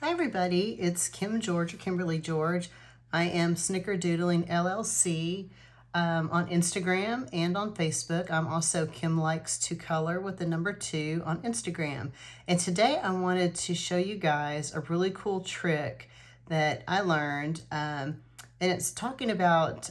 Hi everybody, it's Kim George or Kimberly George. I am Snickerdoodling LLC on Instagram and on Facebook. I'm also Kim Likes to Color with the number 2 on Instagram. And today I wanted to show you guys a really cool trick that I learned. And it's talking about,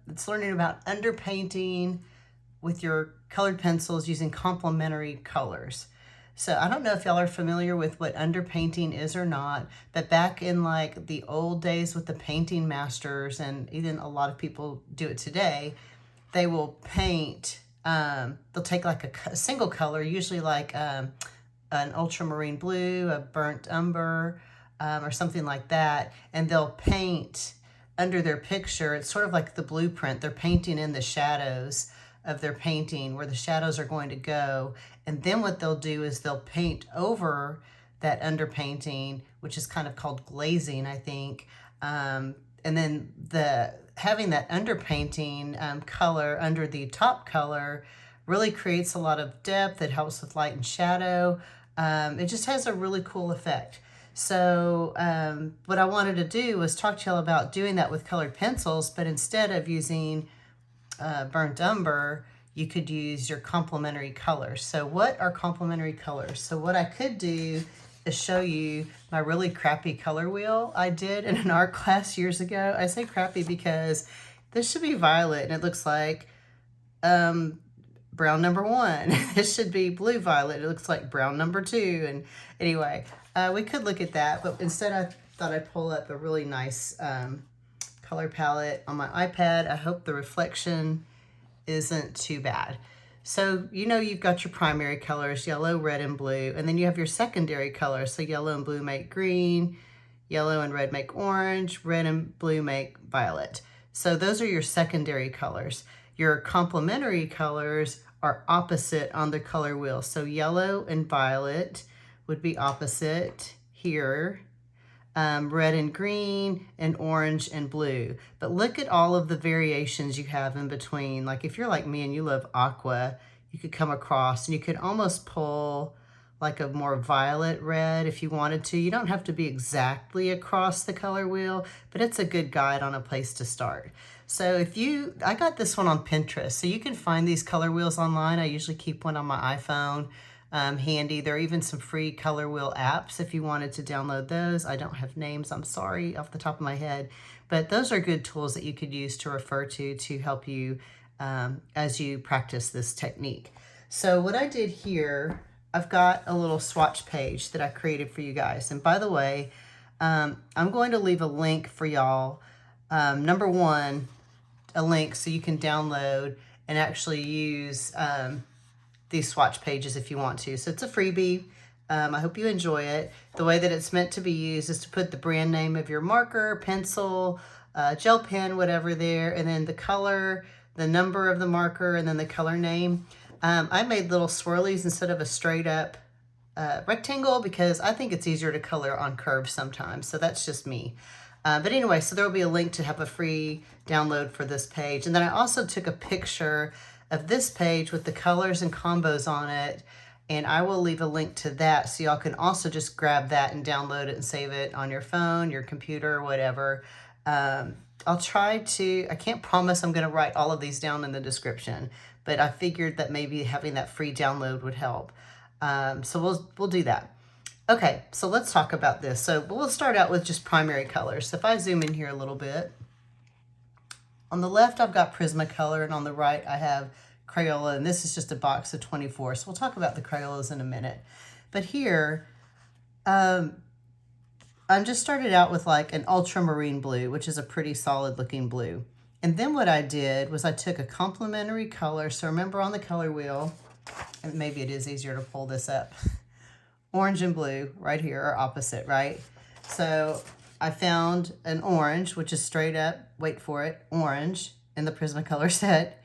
it's learning about underpainting with your colored pencils using complementary colors. So I don't know if y'all are familiar with what underpainting is or not, but back in like the old days with the painting masters, and even a lot of people do it today, they will paint, they'll take like a single color, usually like an ultramarine blue, a burnt umber, or something like that, and they'll paint under their picture. It's sort of like the blueprint. They're painting in the shadows of their painting where the shadows are going to go. And then what they'll do is they'll paint over that underpainting, which is kind of called glazing, I think. And then having that underpainting color under the top color really creates a lot of depth. It helps with light and shadow. It just has a really cool effect. So what I wanted to do was talk to y'all about doing that with colored pencils, but instead of using burnt umber, you could use your complementary colors. So what are complementary colors? So what I could do is show you my really crappy color wheel I did in an art class years ago. I say crappy because this should be violet and it looks like brown number 1. This should be blue violet. It looks like brown number 2. And anyway, we could look at that, but instead I thought I'd pull up a really nice color palette on my iPad. I hope the reflection isn't too bad. So you've got your primary colors, yellow, red, and blue, and then you have your secondary colors. So yellow and blue make green, yellow and red make orange, red and blue make violet. So those are your secondary colors. Your complementary colors are opposite on the color wheel. So yellow and violet would be opposite here. Red and green, and orange and blue. But look at all of the variations you have in between. Like if you're like me and you love aqua, you could come across and you could almost pull like a more violet red if you wanted to. You don't have to be exactly across the color wheel, but it's a good guide on a place to start. So I got this one on Pinterest, so you can find these color wheels online. I usually keep one on my iPhone handy. There are even some free color wheel apps if you wanted to download those. I don't have names, I'm sorry, off the top of my head, but those are good tools that you could use to refer to help you as you practice this technique. So what I did here, I've got a little swatch page that I created for you guys. And by the way, I'm going to leave a link for y'all. Number 1, a link so you can download and actually use these swatch pages if you want to. So it's a freebie. I hope you enjoy it. The way that it's meant to be used is to put the brand name of your marker, pencil, gel pen, whatever there, and then the color, the number of the marker, and then the color name. I made little swirlies instead of a straight up rectangle because I think it's easier to color on curves sometimes. So that's just me. But anyway, so there will be a link to have a free download for this page. And then I also took a picture of this page with the colors and combos on it, and I will leave a link to that so y'all can also just grab that and download it and save it on your phone, your computer, or whatever. I'll try to, I can't promise I'm going to write all of these down in the description, but I figured that maybe having that free download would help. So we'll do that. Okay, so let's talk about this. So we'll start out with just primary colors. So if I zoom in here a little bit, on the left, I've got Prismacolor, and on the right, I have Crayola, and this is just a box of 24. So we'll talk about the Crayolas in a minute. But here, I'm just started out with like an ultramarine blue, which is a pretty solid looking blue. And then what I did was I took a complementary color. So remember on the color wheel, and maybe it is easier to pull this up, orange and blue right here are opposite, right? So I found an orange, which is straight up, wait for it, orange in the Prismacolor set.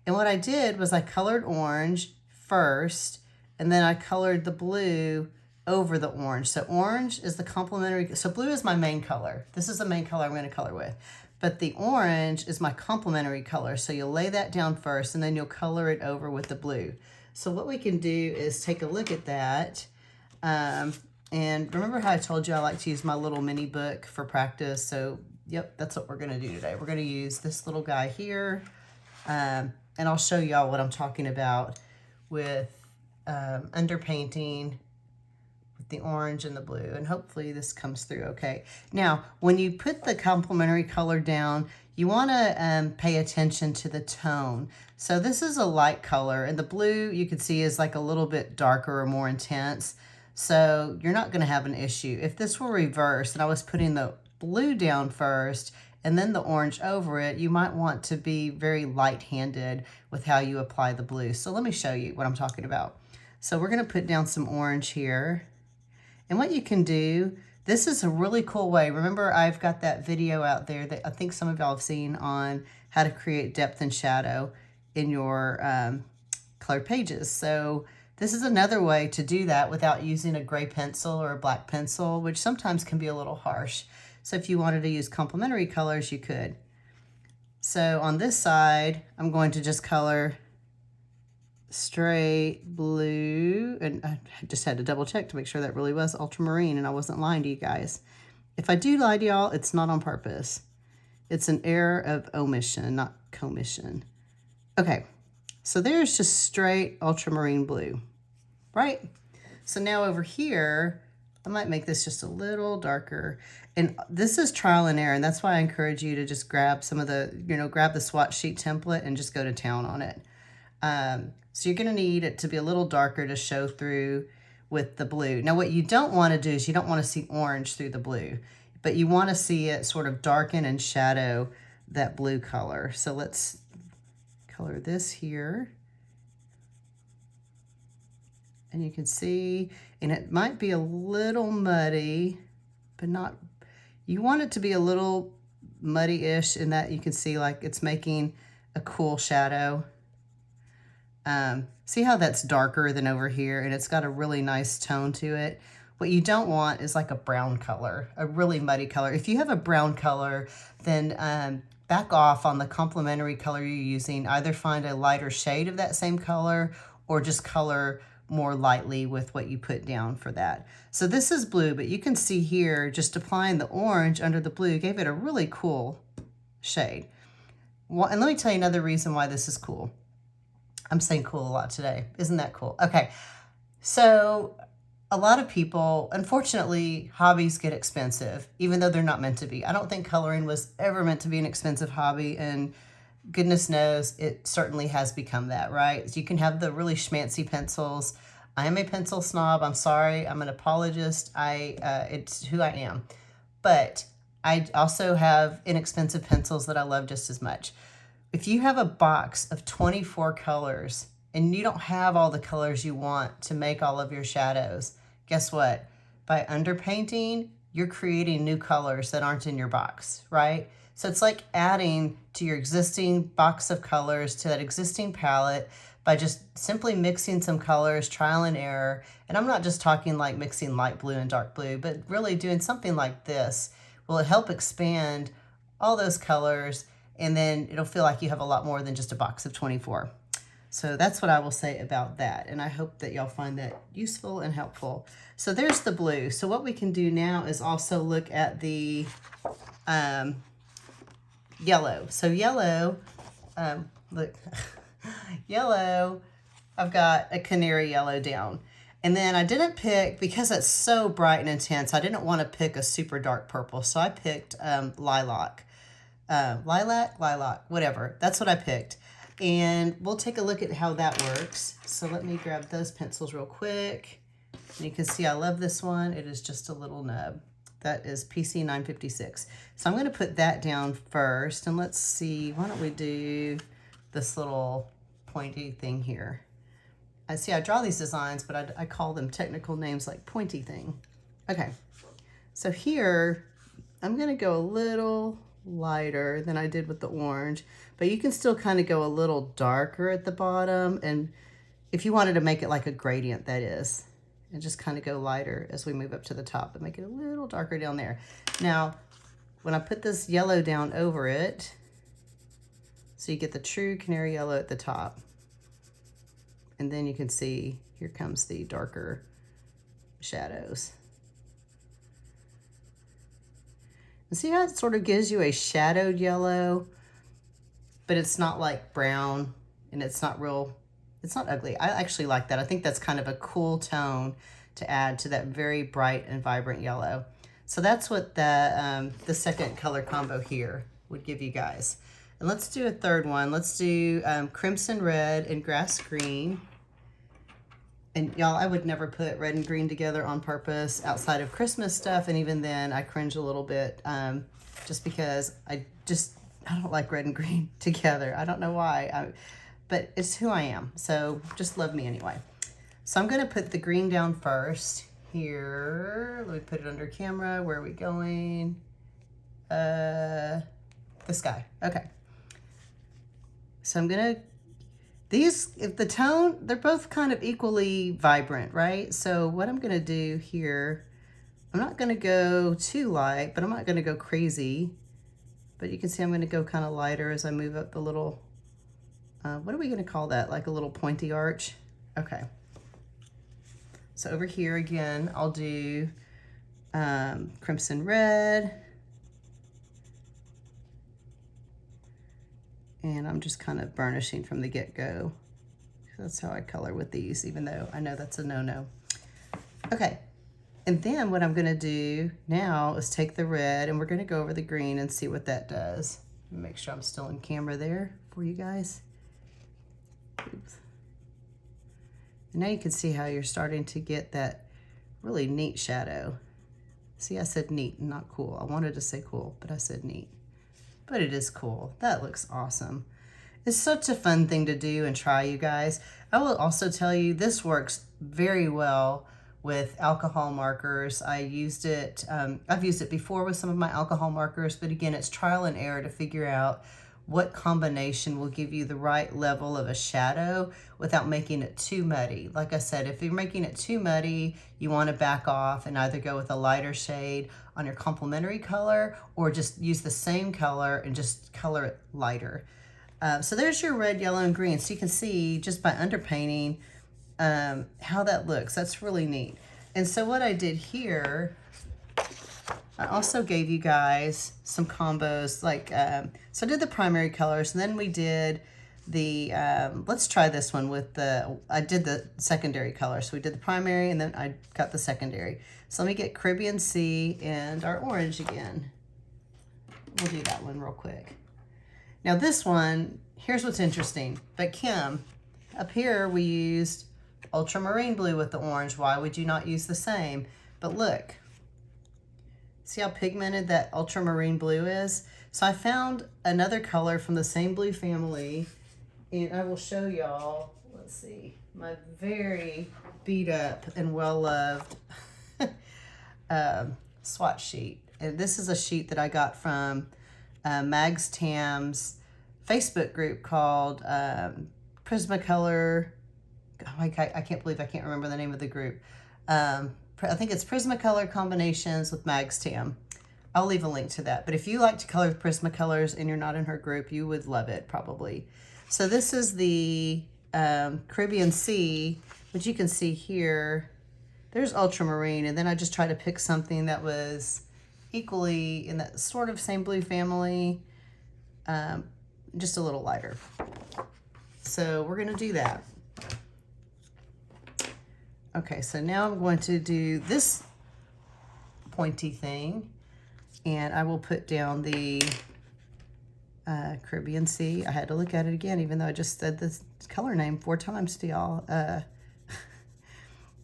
And what I did was I colored orange first, and then I colored the blue over the orange. So orange is the complementary, so blue is my main color. This is the main color I'm going to color with. But the orange is my complementary color. So you'll lay that down first, and then you'll color it over with the blue. So what we can do is take a look at that. And remember how I told you I like to use my little mini book for practice? So, yep, that's what we're going to do today. We're going to use this little guy here. And I'll show y'all what I'm talking about with underpainting with the orange and the blue. And hopefully this comes through okay. Now, when you put the complementary color down, you want to pay attention to the tone. So this is a light color, and the blue you can see is like a little bit darker or more intense. So you're not going to have an issue. If this were reversed and I was putting the blue down first and then the orange over it, you might want to be very light-handed with how you apply the blue. So let me show you what I'm talking about. So we're going to put down some orange here. And what you can do, this is a really cool way. Remember, I've got that video out there that I think some of y'all have seen on how to create depth and shadow in your colored pages. So this is another way to do that without using a gray pencil or a black pencil, which sometimes can be a little harsh. So if you wanted to use complementary colors, you could. So on this side, I'm going to just color straight blue, and I just had to double check to make sure that really was ultramarine and I wasn't lying to you guys. If I do lie to y'all, it's not on purpose. It's an error of omission, not commission. Okay, so there's just straight ultramarine blue, right? So now over here, I might make this just a little darker. And this is trial and error, and that's why I encourage you to just grab some of the, grab the swatch sheet template and just go to town on it. So you're going to need it to be a little darker to show through with the blue. Now what you don't want to do is you don't want to see orange through the blue, but you want to see it sort of darken and shadow that blue color. So let's color this here. And you can see, and it might be a little muddy, but not, you want it to be a little muddy-ish in that you can see like it's making a cool shadow. See how that's darker than over here, and it's got a really nice tone to it. What you don't want is like a brown color, a really muddy color. If you have a brown color, then back off on the complementary color you're using. Either find a lighter shade of that same color or just color more lightly with what you put down for that. So this is blue, but you can see here just applying the orange under the blue gave it a really cool shade. Well, and let me tell you another reason why this is cool. I'm saying cool a lot today. Isn't that cool? Okay, so a lot of people, unfortunately, hobbies get expensive, even though they're not meant to be. I don't think coloring was ever meant to be an expensive hobby, and goodness knows it certainly has become that, right? So you can have the really schmancy pencils. I am a pencil snob. I'm sorry. I'm an apologist. It's who I am. But I also have inexpensive pencils that I love just as much. If you have a box of 24 colors and you don't have all the colors you want to make all of your shadows, guess what? By underpainting, you're creating new colors that aren't in your box, right? So it's like adding to your existing box of colors to that existing palette by just simply mixing some colors, trial and error. And I'm not just talking like mixing light blue and dark blue, but really doing something like this will help expand all those colors, and then it'll feel like you have a lot more than just a box of 24. So that's what I will say about that. And I hope that y'all find that useful and helpful. So there's the blue. So what we can do now is also look at the yellow. So yellow, look, yellow, I've got a canary yellow down. And then I didn't pick, because it's so bright and intense, I didn't want to pick a super dark purple. So I picked lilac, whatever. That's what I picked. And we'll take a look at how that works. So let me grab those pencils real quick. And you can see I love this one. It is just a little nub. That is PC 956. So I'm going to put that down first. And let's see, why don't we do this little pointy thing here. I see I draw these designs, but I call them technical names like pointy thing. Okay, so here I'm going to go a little lighter than I did with the orange, but you can still kind of go a little darker at the bottom, and if you wanted to make it like a gradient, that is, and just kind of go lighter as we move up to the top, but make it a little darker down there. Now when I put this yellow down over it, so you get the true canary yellow at the top, and then you can see here comes the darker shadows. And see how it sort of gives you a shadowed yellow, but it's not like brown and it's not ugly. I actually like that. I think that's kind of a cool tone to add to that very bright and vibrant yellow. So that's what the second color combo here would give you guys. And let's do a third one. Let's do crimson red and grass green. And y'all, I would never put red and green together on purpose outside of Christmas stuff. And even then I cringe a little bit just because I don't like red and green together. I don't know why, but it's who I am. So just love me anyway. So I'm gonna put the green down first here. Let me put it under camera. Where are we going? The sky. Okay. So I'm gonna, if the tone, they're both kind of equally vibrant, right? So what I'm gonna do here, I'm not gonna go too light, but I'm not gonna go crazy. But you can see I'm gonna go kind of lighter as I move up the little, what are we gonna call that? Like a little pointy arch? Okay. So over here again, I'll do crimson red. And I'm just kind of burnishing from the get-go. That's how I color with these, even though I know that's a no-no. Okay, and then what I'm gonna do now is take the red and we're gonna go over the green and see what that does. Make sure I'm still in camera there for you guys. Oops. And now you can see how you're starting to get that really neat shadow. See, I said neat, not cool. I wanted to say cool, but I said neat. But it is cool. That looks awesome. It's such a fun thing to do and try, you guys. I will also tell you this works very well with alcohol markers. I've used it before with some of my alcohol markers, but again, it's trial and error to figure out what combination will give you the right level of a shadow without making it too muddy. Like I said, if you're making it too muddy, you want to back off and either go with a lighter shade on your complementary color or just use the same color and just color it lighter. So there's your red, yellow, and green. So you can see just by underpainting how that looks. That's really neat. And so what I did here, I also gave you guys some combos, like, so I did the primary colors, and then we did the, let's try this one with I did the secondary color. So we did the primary, and then I got the secondary. So let me get Caribbean Sea and our orange again. We'll do that one real quick. Now this one, here's what's interesting. But Kim, up here we used ultramarine blue with the orange. Why would you not use the same? But look. See how pigmented that ultramarine blue is? So I found another color from the same blue family, and I will show y'all, let's see, my very beat up and well-loved swatch sheet. And this is a sheet that I got from Mags Tam's Facebook group called Prismacolor. Oh, I can't believe I can't remember the name of the group. I think it's Prismacolor Combinations with Mags Tam. I'll leave a link to that. But if you like to color with Prismacolors and you're not in her group, you would love it probably. So this is the Caribbean Sea, which you can see here. There's ultramarine, and then I just try to pick something that was equally in that sort of same blue family, just a little lighter. So we're gonna do that. Okay, so now I'm going to do this pointy thing, and I will put down the Caribbean Sea. I had to look at it again, even though I just said this color name 4 times to y'all.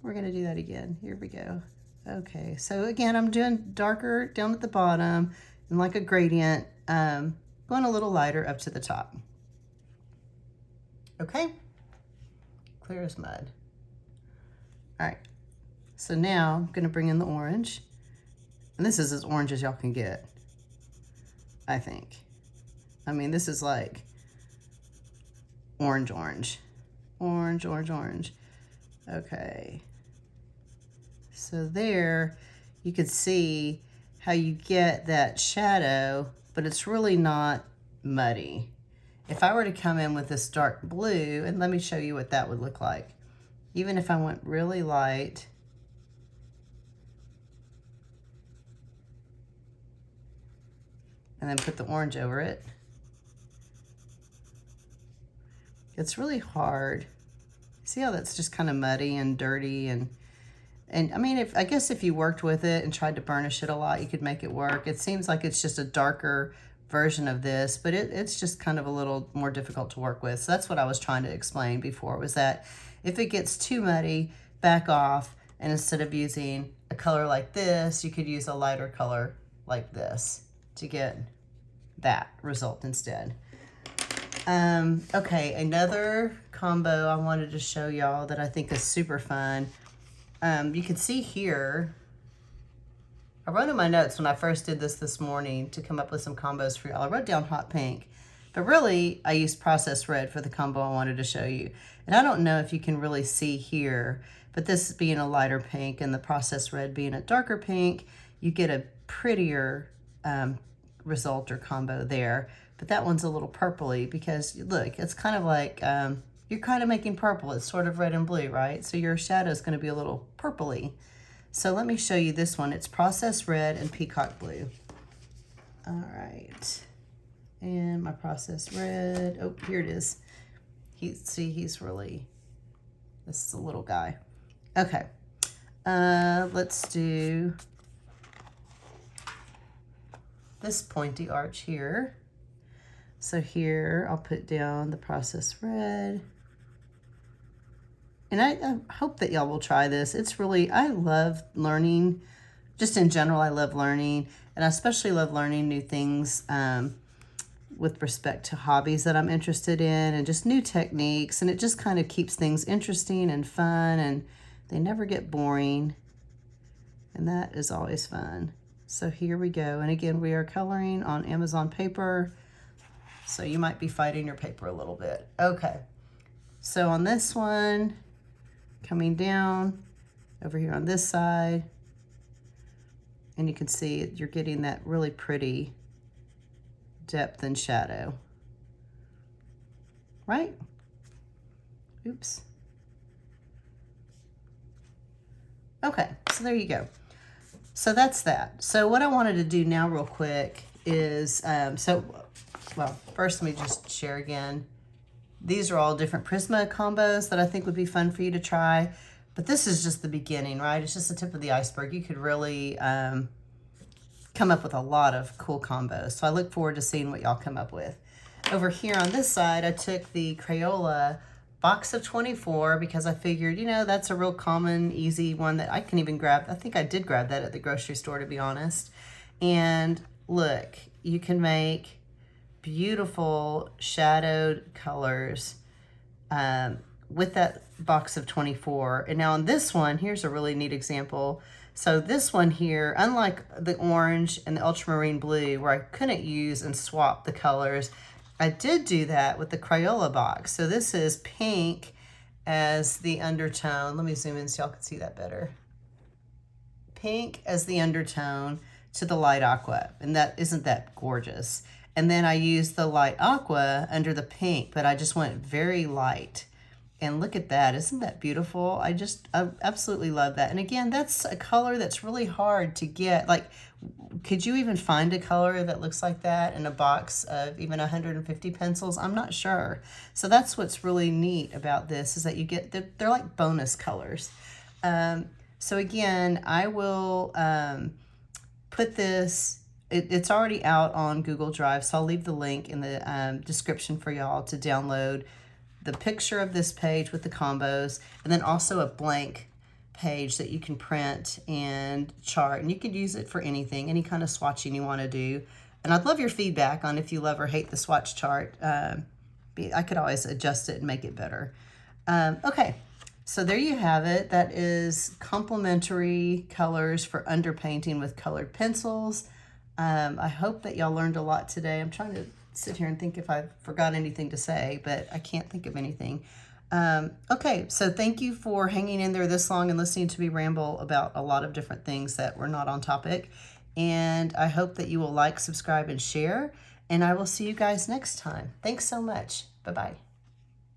We're gonna do that again. Here we go. Okay, so again, I'm doing darker down at the bottom and like a gradient, going a little lighter up to the top. Okay, clear as mud. All right, so now I'm gonna bring in the orange. And this is as orange as y'all can get, I think. I mean, this is like orange, orange. Orange, orange, orange. Okay. So there, you can see how you get that shadow, but it's really not muddy. If I were to come in with this dark blue, and let me show you what that would look like. Even if I went really light, and then put the orange over it. It's really hard. See how that's just kind of muddy and dirty, and I mean, I guess if you worked with it and tried to burnish it a lot, you could make it work. It seems like it's just a darker version of this, but it's just kind of a little more difficult to work with. So that's what I was trying to explain before, was that if it gets too muddy, back off, and instead of using a color like this, you could use a lighter color like this to get that result instead. Okay, another combo I wanted to show y'all that I think is super fun. You can see here, I wrote in my notes when I first did this morning to come up with some combos for y'all. I wrote down hot pink, but really I used processed red for the combo I wanted to show you. And I don't know if you can really see here, but this being a lighter pink and the processed red being a darker pink, you get a prettier result or combo there. But that one's a little purpley because look, it's kind of like, you're kind of making purple. It's sort of red and blue, right? So your shadow is going to be a little purpley. So let me show you this one. It's processed red and peacock blue. All right. And my processed red, oh, here it is. He's really, this is a little guy. Okay. Let's do this pointy arch here. So here I'll put down the processed red. And I hope that y'all will try this. It's really, I love learning. Just in general, I love learning. And I especially love learning new things with respect to hobbies that I'm interested in and just new techniques. And it just kind of keeps things interesting and fun, and they never get boring. And that is always fun. So here we go. And again, we are coloring on Amazon paper. So you might be fighting your paper a little bit. Okay. So on this one, coming down over here on this side, and you can see you're getting that really pretty depth and shadow, right? Oops. Okay, so there you go. So that's that. So what I wanted to do now real quick is, well, first let me just share again. These are all different Prisma combos that I think would be fun for you to try. But this is just the beginning, right? It's just the tip of the iceberg. You could really come up with a lot of cool combos. So I look forward to seeing what y'all come up with. Over here on this side, I took the Crayola box of 24 because I figured, you know, that's a real common, easy one that I can even grab. I think I did grab that at the grocery store, to be honest. And look, you can make beautiful shadowed colors with that box of 24. And now on this one, here's a really neat example. So this one here, unlike the orange and the ultramarine blue where I couldn't use and swap the colors, I did do that with the Crayola box. So this is pink as the undertone. Let me zoom in so y'all can see that better. Pink as the undertone to the light aqua. And that isn't that gorgeous? And then I used the light aqua under the pink, but I just went very light. And look at that. Isn't that beautiful? I absolutely love that. And again, that's a color that's really hard to get. Like, could you even find a color that looks like that in a box of even 150 pencils? I'm not sure. So that's what's really neat about this, is that you get, they're like bonus colors. So again, I will put this, it's already out on Google Drive, so I'll leave the link in the description for y'all to download the picture of this page with the combos, and then also a blank page that you can print and chart, and you could use it for anything, any kind of swatching you want to do. And I'd love your feedback on if you love or hate the swatch chart. I could always adjust it and make it better. Okay, so there you have it. That is complementary colors for underpainting with colored pencils. I hope that y'all learned a lot today. I'm trying to sit here and think if I forgot anything to say, but I can't think of anything. Okay, so thank you for hanging in there this long and listening to me ramble about a lot of different things that were not on topic. And I hope that you will like, subscribe, and share. And I will see you guys next time. Thanks so much. Bye-bye.